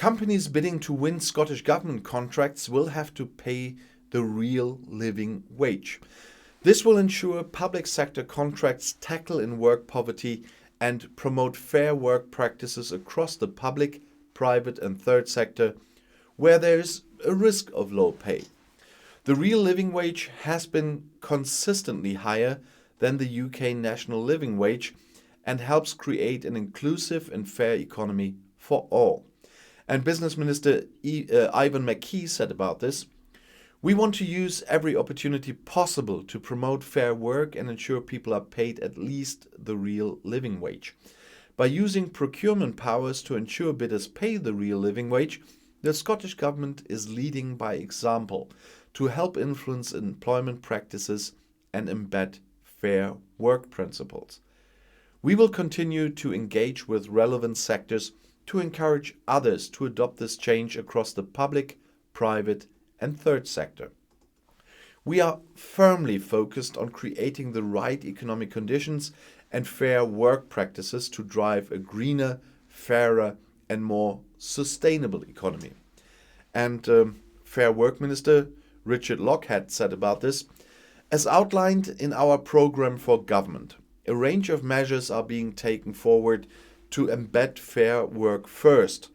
Companies bidding to win Scottish Government contracts will have to pay the real living wage. This will ensure public sector contracts tackle in work poverty and promote fair work practices across the public, private and third sector where there is a risk of low pay. The real living wage has been consistently higher than the UK national living wage and helps create an inclusive and fair economy for all. And Business Minister Ivan McKee said about this, "We want to use every opportunity possible to promote fair work and ensure people are paid at least the real living wage. By using procurement powers to ensure bidders pay the real living wage, the Scottish Government is leading by example to help influence employment practices and embed fair work principles. We will continue to engage with relevant sectors to encourage others to adopt this change across the public, private and third sector. We are firmly focused on creating the right economic conditions and fair work practices to drive a greener, fairer and more sustainable economy." And Fair Work Minister Richard Lockhead said about this, "As outlined in our programme for government, a range of measures are being taken forward to embed fair work first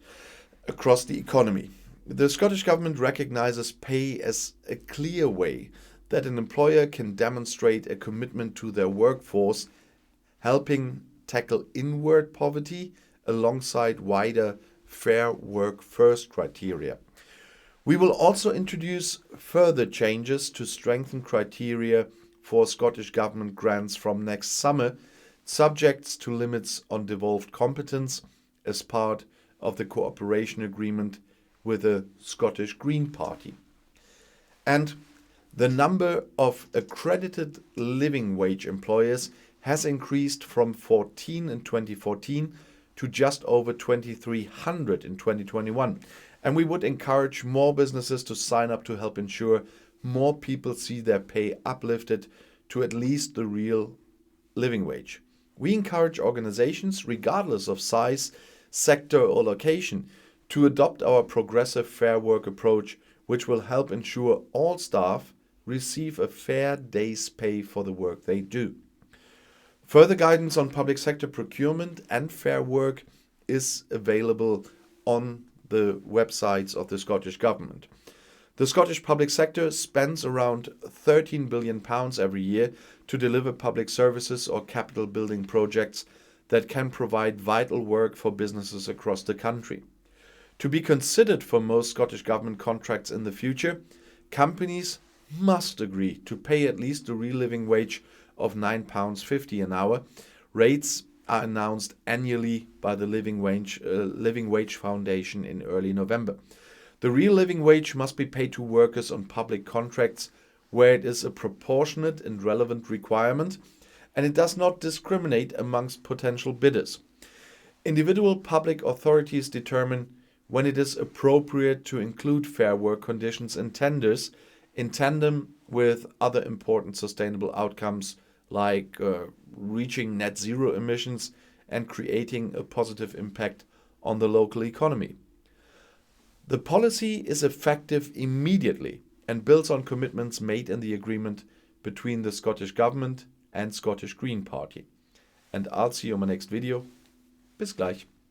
across the economy. The Scottish Government recognises pay as a clear way that an employer can demonstrate a commitment to their workforce, helping tackle inward poverty alongside wider fair work first criteria. We will also introduce further changes to strengthen criteria for Scottish Government grants from next summer, subject to limits on devolved competence as part of the cooperation agreement with the Scottish Green Party. And the number of accredited living wage employers has increased from 14 in 2014 to just over 2,300 in 2021. And we would encourage more businesses to sign up to help ensure more people see their pay uplifted to at least the real living wage. We encourage organizations, regardless of size, sector or location, to adopt our progressive fair work approach, which will help ensure all staff receive a fair day's pay for the work they do. Further guidance on public sector procurement and fair work is available on the websites of the Scottish Government. The Scottish public sector spends around £13 billion every year to deliver public services or capital building projects that can provide vital work for businesses across the country. To be considered for most Scottish Government contracts in the future, companies must agree to pay at least the real living wage of £9.50 an hour. Rates are announced annually by the Living Wage Foundation in early November. The real living wage must be paid to workers on public contracts where it is a proportionate and relevant requirement, and it does not discriminate amongst potential bidders. Individual public authorities determine when it is appropriate to include fair work conditions in tenders in tandem with other important sustainable outcomes like reaching net zero emissions and creating a positive impact on the local economy. The policy is effective immediately and builds on commitments made in the agreement between the Scottish Government and Scottish Green Party. And I'll see you in my next video. Bis gleich.